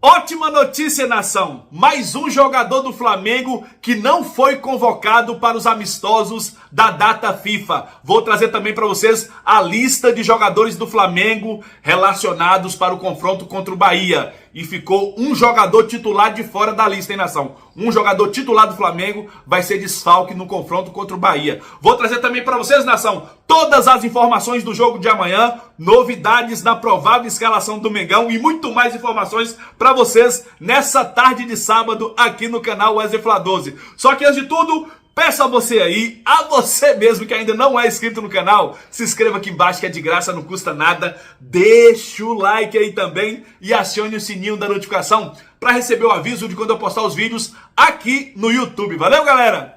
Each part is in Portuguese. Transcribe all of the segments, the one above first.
Ótima notícia, nação! Mais um jogador do Flamengo que não foi convocado para os amistosos da data FIFA. Vou trazer também para vocês a lista de jogadores do Flamengo relacionados para o confronto contra o Bahia. E ficou um jogador titular de fora da lista, hein, nação? Um jogador titular do Flamengo vai ser desfalque no confronto contra o Bahia. Vou trazer também para vocês, nação, todas as informações do jogo de amanhã, novidades na provável escalação do Mengão e muito mais informações para vocês nessa tarde de sábado aqui no canal Wesley Fla 12. Só que antes de tudo, peço a você aí, a você mesmo que ainda não é inscrito no canal, se inscreva aqui embaixo que é de graça, não custa nada. Deixa o like aí também e acione o sininho da notificação para receber o aviso de quando eu postar os vídeos aqui no YouTube. Valeu, galera?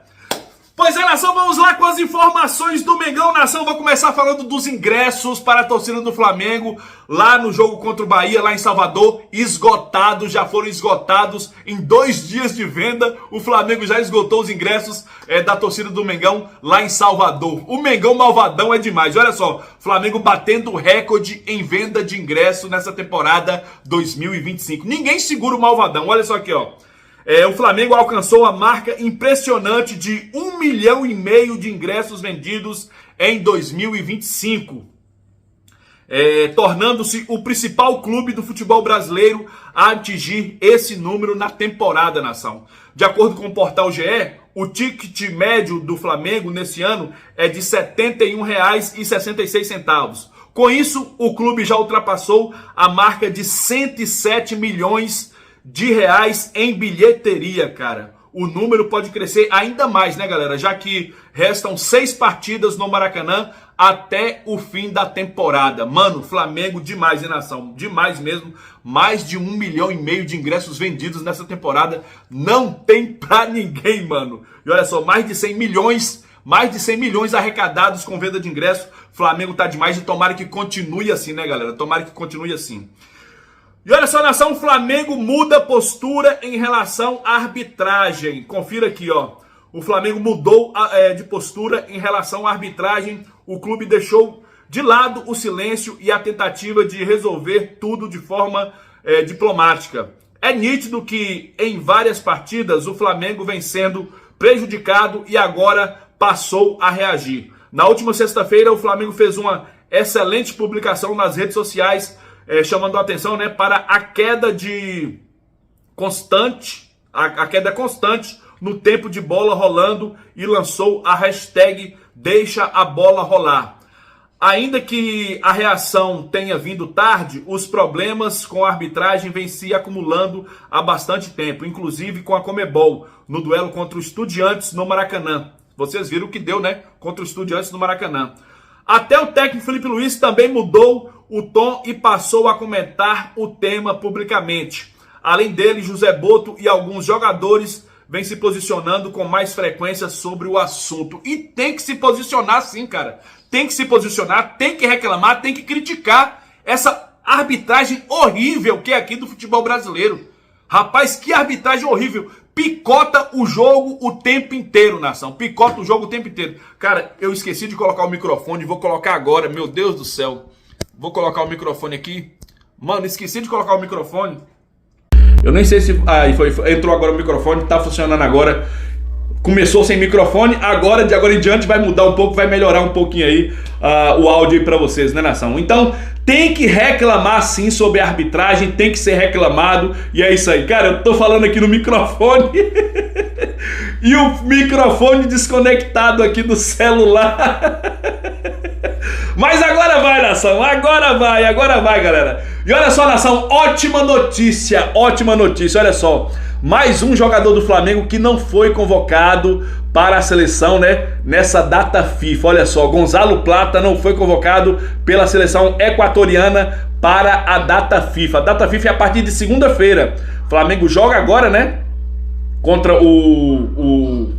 Pois é, nação, vamos lá com as informações do Mengão, nação. Vou começar falando dos ingressos para a torcida do Flamengo lá no jogo contra o Bahia, lá em Salvador. Esgotados, já foram esgotados em 2 dias de venda. O Flamengo já esgotou os ingressos da torcida do Mengão lá em Salvador. O Mengão malvadão é demais. Olha só, Flamengo batendo recorde em venda de ingresso nessa temporada 2025. Ninguém segura o malvadão. Olha só aqui, ó. O Flamengo alcançou a marca impressionante de 1,5 milhão de ingressos vendidos em 2025, tornando-se o principal clube do futebol brasileiro a atingir esse número na temporada, nação. De acordo com o portal GE, o ticket médio do Flamengo nesse ano é de R$ 71,66. Com isso, o clube já ultrapassou a marca de 107 milhões de reais em bilheteria, cara. O número pode crescer ainda mais, né, galera? Já que restam 6 partidas no Maracanã até o fim da temporada. Mano, Flamengo demais, hein, nação? Demais mesmo. Mais de 1,5 milhão de ingressos vendidos nessa temporada. Não tem pra ninguém, mano. E olha só, mais de 100 milhões arrecadados com venda de ingresso. Flamengo tá demais e tomara que continue assim, né, galera? Tomara que continue assim. E olha só, nação, o Flamengo muda postura em relação à arbitragem. Confira aqui, ó. O Flamengo mudou de postura em relação à arbitragem. O clube deixou de lado o silêncio e a tentativa de resolver tudo de forma diplomática. É nítido que em várias partidas o Flamengo vem sendo prejudicado e agora passou a reagir. Na última sexta-feira, o Flamengo fez uma excelente publicação nas redes sociais, chamando a atenção, né, para a queda constante no tempo de bola rolando e lançou a hashtag Deixa a Bola Rolar. Ainda que a reação tenha vindo tarde, os problemas com a arbitragem vêm se acumulando há bastante tempo, inclusive com a Conmebol, no duelo contra o Estudiantes no Maracanã. Vocês viram o que deu, né, contra o Estudiantes no Maracanã. Até o técnico Felipe Luiz também mudou o tom e passou a comentar o tema publicamente. Além dele, José Boto e alguns jogadores vêm se posicionando com mais frequência sobre o assunto. E tem que se posicionar sim, cara. Tem que se posicionar, tem que reclamar, tem que criticar essa arbitragem horrível que é aqui do futebol brasileiro. Rapaz, que arbitragem horrível. Picota o jogo o tempo inteiro, nação. Picota o jogo o tempo inteiro. Cara, eu esqueci de colocar o microfone. Vou colocar agora. Meu Deus do céu. Vou colocar o microfone aqui. Mano, esqueci de colocar o microfone. Eu nem sei se... entrou agora o microfone. Tá funcionando agora. Começou sem microfone. Agora, de agora em diante, vai mudar um pouco. Vai melhorar um pouquinho aí o áudio aí pra vocês, né, nação? Então, tem que reclamar sim sobre a arbitragem. Tem que ser reclamado. E é isso aí. Cara, eu tô falando aqui no microfone. E o microfone desconectado aqui do celular. Mas agora vai, nação, agora vai, galera. E olha só, nação, ótima notícia, olha só. Mais um jogador do Flamengo que não foi convocado para a seleção, né, nessa data FIFA. Olha só, Gonzalo Plata não foi convocado pela seleção equatoriana para a data FIFA. A data FIFA é a partir de segunda-feira. O Flamengo joga agora, né, contra o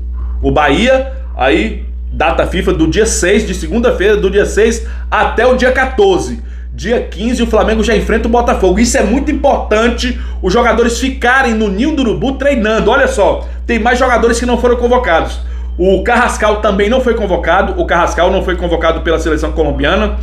Bahia, aí... Data FIFA do dia 6, de segunda-feira, do dia 6 até o dia 14. Dia 15 o Flamengo já enfrenta o Botafogo. Isso é muito importante, os jogadores ficarem no Ninho do Urubu treinando. Olha só, tem mais jogadores que não foram convocados. O Carrascal também não foi convocado. O Carrascal não foi convocado pela seleção colombiana.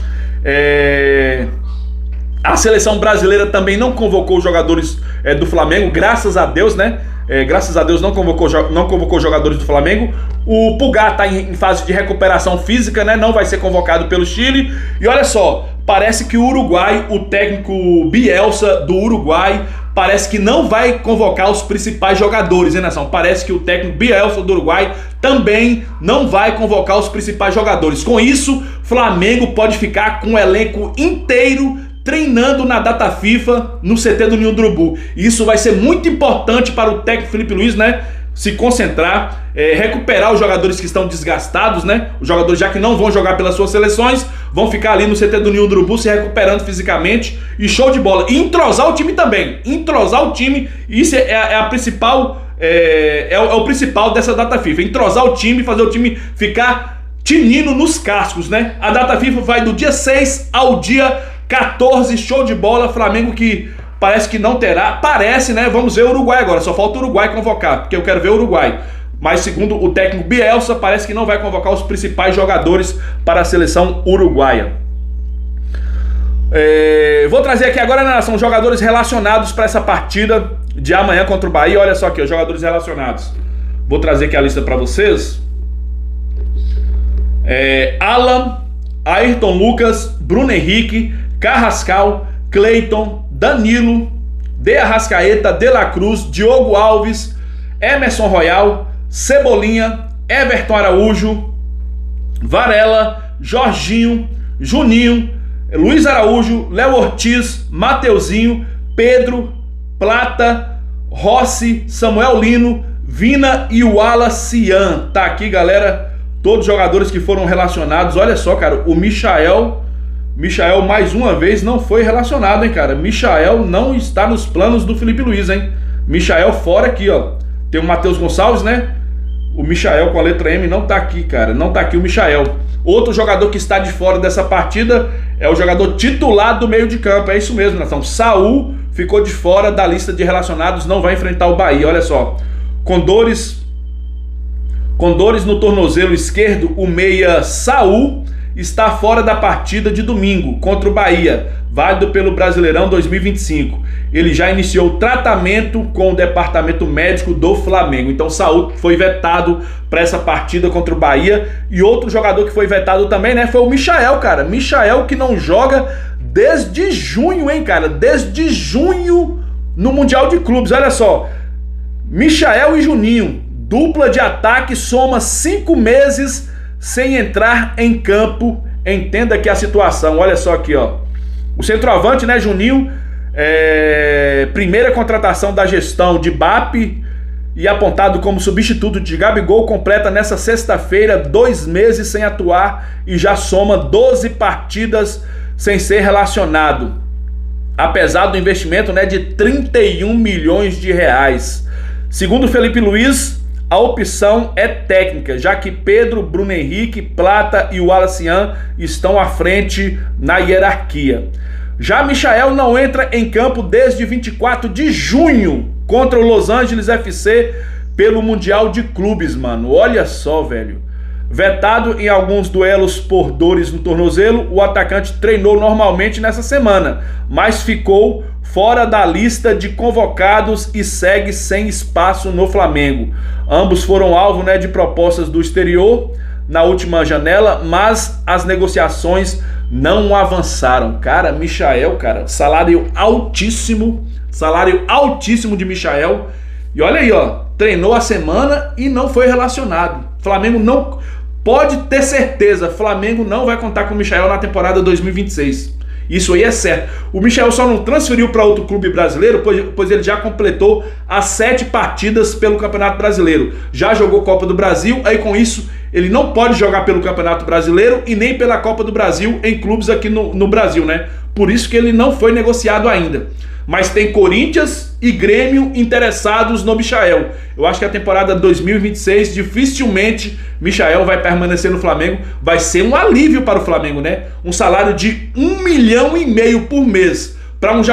A seleção brasileira também não convocou os jogadores do Flamengo, graças a Deus, né? Graças a Deus não convocou jogadores do Flamengo. O Pulgar está em fase de recuperação física, né? Não vai ser convocado pelo Chile. E olha só, parece que o Uruguai, o técnico Bielsa do Uruguai, parece que não vai convocar os principais jogadores, hein, nação? Parece que o técnico Bielsa do Uruguai também não vai convocar os principais jogadores. Com isso, Flamengo pode ficar com o elenco inteiro treinando na data FIFA no CT do Ninho do Urubu. Isso vai ser muito importante para o técnico Felipe Luiz, né? Se concentrar, recuperar os jogadores que estão desgastados, né? Os jogadores já que não vão jogar pelas suas seleções, vão ficar ali no CT do Ninho do Urubu se recuperando fisicamente e show de bola. E entrosar o time também, entrosar o time, isso é a principal, o principal dessa data FIFA, entrosar o time, fazer o time ficar tinindo nos cascos, né? A data FIFA vai do dia 6 ao dia 14, show de bola. Flamengo que parece que não terá, parece, né? Vamos ver o Uruguai agora, só falta o Uruguai convocar, porque eu quero ver o Uruguai. Mas segundo o técnico Bielsa, parece que não vai convocar os principais jogadores para a seleção uruguaia. Vou trazer aqui agora, né, são jogadores relacionados para essa partida de amanhã contra o Bahia. Olha só aqui, os jogadores relacionados. Vou trazer aqui a lista para vocês. Alan, Ayrton Lucas, Bruno Henrique, Carrascal, Cleiton, Danilo, De Arrascaeta, De La Cruz, Diogo Alves, Emerson Royal, Cebolinha, Everton Araújo, Varela, Jorginho, Juninho, Luiz Araújo, Léo Ortiz, Mateuzinho, Pedro, Plata, Rossi, Samuel Lino, Vina e o Alacian. Tá aqui, galera, todos os jogadores que foram relacionados. Olha só, cara, o Michael mais uma vez não foi relacionado, hein, cara. Michael não está nos planos do Felipe Luiz, hein. Michael fora aqui, ó. Tem o Matheus Gonçalves, né. O Michael com a letra M não tá aqui, cara. Não tá aqui o Michael. Outro jogador que está de fora dessa partida é o jogador titular do meio de campo. É isso mesmo, nação. Saul ficou de fora da lista de relacionados, não vai enfrentar o Bahia. Olha só. Com dores no tornozelo esquerdo, o meia Saul está fora da partida de domingo contra o Bahia, válido pelo Brasileirão 2025. Ele já iniciou tratamento com o departamento médico do Flamengo. Então Saul foi vetado para essa partida contra o Bahia. E outro jogador que foi vetado também, né, foi o Michael, cara. Michael que não joga desde junho, hein, cara. Desde junho no Mundial de Clubes. Olha só. Michael e Juninho, dupla de ataque, soma 5 meses sem entrar em campo. Entenda aqui a situação. Olha só aqui, ó. O centroavante, né, Juninho, primeira contratação da gestão de BAP e apontado como substituto de Gabigol, completa nessa sexta-feira 2 meses sem atuar e já soma 12 partidas sem ser relacionado, apesar do investimento, né, de 31 milhões de reais. Segundo Felipe Luiz, a opção é técnica, já que Pedro, Bruno Henrique, Plata e o Alacian estão à frente na hierarquia. Já Michael não entra em campo desde 24 de junho contra o Los Angeles FC pelo Mundial de Clubes, mano. Olha só, velho. Vetado em alguns duelos por dores no tornozelo, o atacante treinou normalmente nessa semana, mas ficou fora da lista de convocados e segue sem espaço no Flamengo. Ambos foram alvo, né, de propostas do exterior na última janela, mas as negociações não avançaram. Cara, Michael, cara, salário altíssimo de Michael. E olha aí, ó, treinou a semana e não foi relacionado. Flamengo não pode ter certeza, Flamengo não vai contar com o Michael na temporada 2026. Isso aí é certo. O Michael só não transferiu para outro clube brasileiro, pois ele já completou as 7 partidas pelo Campeonato Brasileiro. Já jogou Copa do Brasil, aí com isso ele não pode jogar pelo Campeonato Brasileiro e nem pela Copa do Brasil em clubes aqui no Brasil, né? Por isso que ele não foi negociado ainda. Mas tem Corinthians e Grêmio interessados no Michael. Eu acho que a temporada 2026 dificilmente Michael vai permanecer no Flamengo. Vai ser um alívio para o Flamengo, né? Um salário de 1,5 milhão por mês para um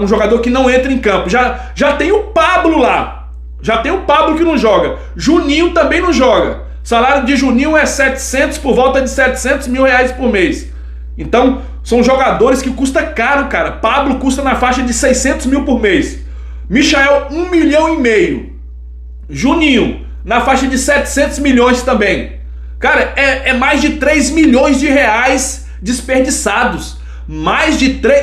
jogador que não entra em campo. Já tem o Pablo lá. Já tem o Pablo que não joga. Juninho também não joga. Salário de Juninho é 700, por volta de 700 mil reais por mês. Então, são jogadores que custam caro, cara. Pablo custa na faixa de 600 mil por mês. Michael, 1,5 milhão. Juninho, na faixa de 700 milhões também. Cara, é mais de 3 milhões de reais desperdiçados.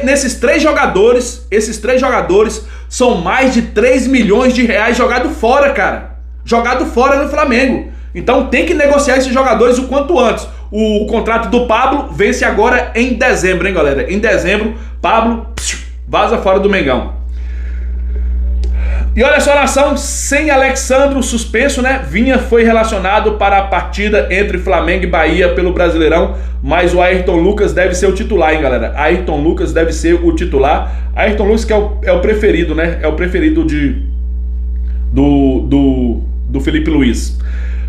Nesses três jogadores, esses três jogadores são mais de 3 milhões de reais jogado fora, cara. Jogado fora no Flamengo. Então tem que negociar esses jogadores o quanto antes. O contrato do Pablo vence agora em dezembro, hein, galera? Em dezembro, Pablo vaza fora do Mengão. E olha só, nação, sem Alexandro suspenso, né? Vinha foi relacionado para a partida entre Flamengo e Bahia pelo Brasileirão, mas o Ayrton Lucas deve ser o titular, hein, galera? Ayrton Lucas deve ser o titular. Ayrton Lucas que é o preferido, né? É o preferido do Felipe Luiz.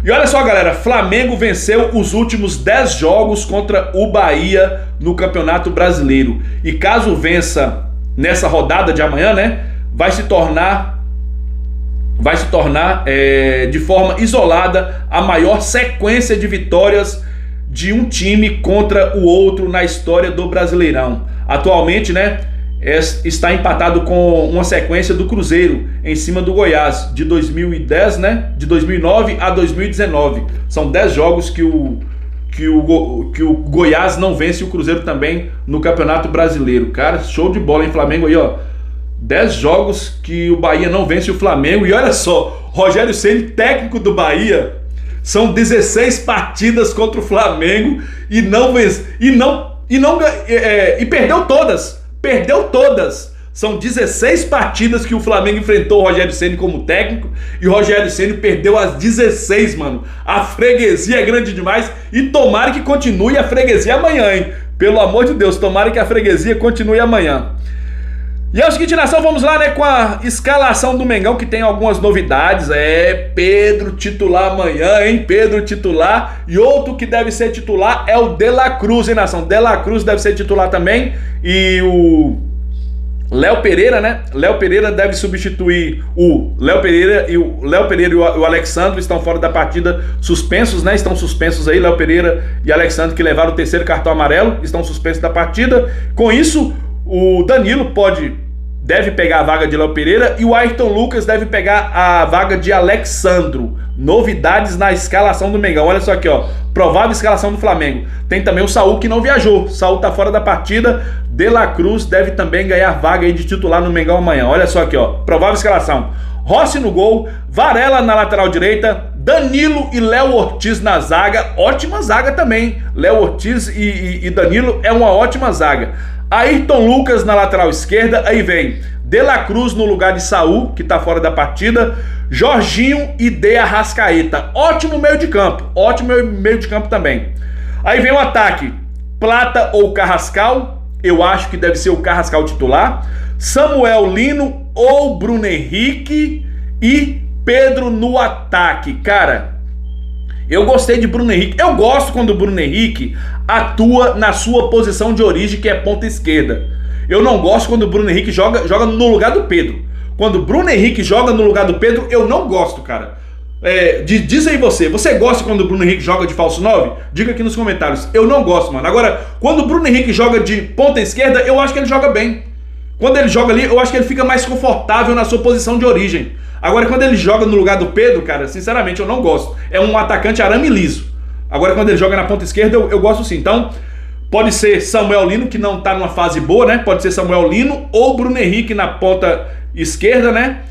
E olha só, galera, Flamengo venceu os últimos 10 jogos contra o Bahia no Campeonato Brasileiro. E caso vença nessa rodada de amanhã, né? Vai se tornar de forma isolada a maior sequência de vitórias de um time contra o outro na história do Brasileirão. Atualmente, né, está empatado com uma sequência do Cruzeiro em cima do Goiás de 2010, né, de 2009 a 2019. São 10 jogos que o Goiás não vence o Cruzeiro também no Campeonato Brasileiro. Cara, show de bola, hein, Flamengo aí, ó. 10 jogos que o Bahia não vence o Flamengo. E olha só, Rogério Ceni, técnico do Bahia, são 16 partidas contra o Flamengo e não vence, e perdeu todas. Perdeu todas. São 16 partidas que o Flamengo enfrentou o Rogério Ceni como técnico e o Rogério Ceni perdeu as 16, mano. A freguesia é grande demais e tomara que continue a freguesia amanhã, hein? Pelo amor de Deus, tomara que a freguesia continue amanhã. E é o seguinte, nação, vamos lá, né, com a escalação do Mengão, que tem algumas novidades. Pedro titular amanhã, hein, Pedro titular. E outro que deve ser titular é o De La Cruz, hein, nação. De La Cruz deve ser titular também. E o Léo Pereira, né, Léo Pereira deve substituir o Léo Pereira. E o Alexandre estão fora da partida, suspensos, né, estão suspensos aí. Léo Pereira e Alexandre, que levaram o terceiro cartão amarelo, estão suspensos da partida. Com isso, o Danilo deve pegar a vaga de Léo Pereira e o Ayrton Lucas deve pegar a vaga de Alexandro. Novidades na escalação do Mengão. Olha só aqui, ó. Provável escalação do Flamengo. Tem também o Saul, que não viajou. Saul tá fora da partida. De La Cruz deve também ganhar vaga aí de titular no Mengão amanhã. Olha só aqui, ó. Provável escalação. Rossi no gol, Varela na lateral direita, Danilo e Léo Ortiz na zaga. Ótima zaga também. Léo Ortiz e Danilo é uma ótima zaga. Ayrton Lucas na lateral esquerda, aí vem De La Cruz no lugar de Saul, que tá fora da partida, Jorginho e De Arrascaeta. Ótimo meio de campo também. Aí vem o ataque, Plata ou Carrascal, eu acho que deve ser o Carrascal titular, Samuel Lino ou Bruno Henrique e Pedro no ataque. Cara, eu gostei de Bruno Henrique. Eu gosto quando o Bruno Henrique atua na sua posição de origem, que é ponta esquerda. Eu não gosto quando o Bruno Henrique joga no lugar do Pedro. Quando o Bruno Henrique joga no lugar do Pedro, eu não gosto, cara. Diz aí você gosta quando o Bruno Henrique joga de falso 9? Diga aqui nos comentários. Eu não gosto, mano. Agora, quando o Bruno Henrique joga de ponta esquerda, eu acho que ele joga bem. Quando ele joga ali, eu acho que ele fica mais confortável na sua posição de origem. Agora, quando ele joga no lugar do Pedro, cara, sinceramente, eu não gosto. É um atacante arame liso. Agora, quando ele joga na ponta esquerda, eu gosto sim. Então, pode ser Samuel Lino, que não tá numa fase boa, né? Pode ser Samuel Lino ou Bruno Henrique na ponta esquerda, né?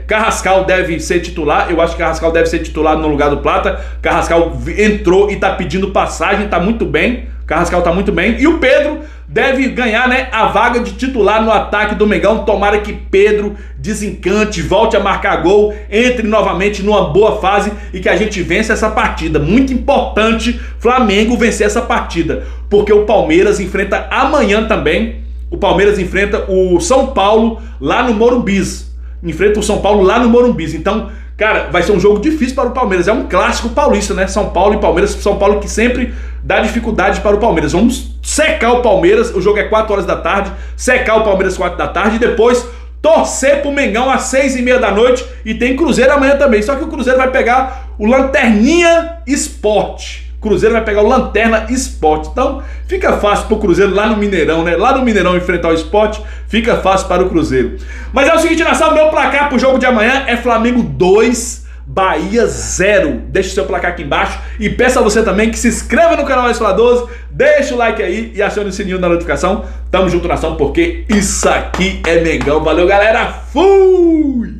Carrascal deve ser titular. Eu acho que Carrascal deve ser titular no lugar do Plata. Carrascal entrou e tá pedindo passagem, tá muito bem. Carrascal tá muito bem. E o Pedro deve ganhar, né, a vaga de titular no ataque do Mengão. Tomara que Pedro desencante, volte a marcar gol, entre novamente numa boa fase e que a gente vença essa partida. Muito importante Flamengo vencer essa partida, porque o Palmeiras enfrenta amanhã também. O Palmeiras enfrenta o São Paulo lá no Morumbi. Enfrenta o São Paulo lá no Morumbi. Então, cara, vai ser um jogo difícil para o Palmeiras. É um clássico paulista, né? São Paulo e Palmeiras. São Paulo que sempre dá dificuldade para o Palmeiras. Vamos secar o Palmeiras. O jogo é 4 horas da tarde. Secar o Palmeiras 4 da tarde. E depois torcer pro Mengão às 6h30 da noite. E tem Cruzeiro amanhã também. Só que o Cruzeiro vai pegar o Lanterninha Sport. Cruzeiro vai pegar o Lanterna Sport. Então fica fácil pro Cruzeiro lá no Mineirão, né? Lá no Mineirão enfrentar o Sport, fica fácil para o Cruzeiro. Mas é o seguinte, nação, meu placar pro jogo de amanhã é Flamengo 2, Bahia 0. Deixa o seu placar aqui embaixo e peço a você também que se inscreva no canal Escola 12, deixa o like aí e acione o sininho da notificação. Tamo junto, nação, porque isso aqui é Mengão. Valeu, galera. Fui!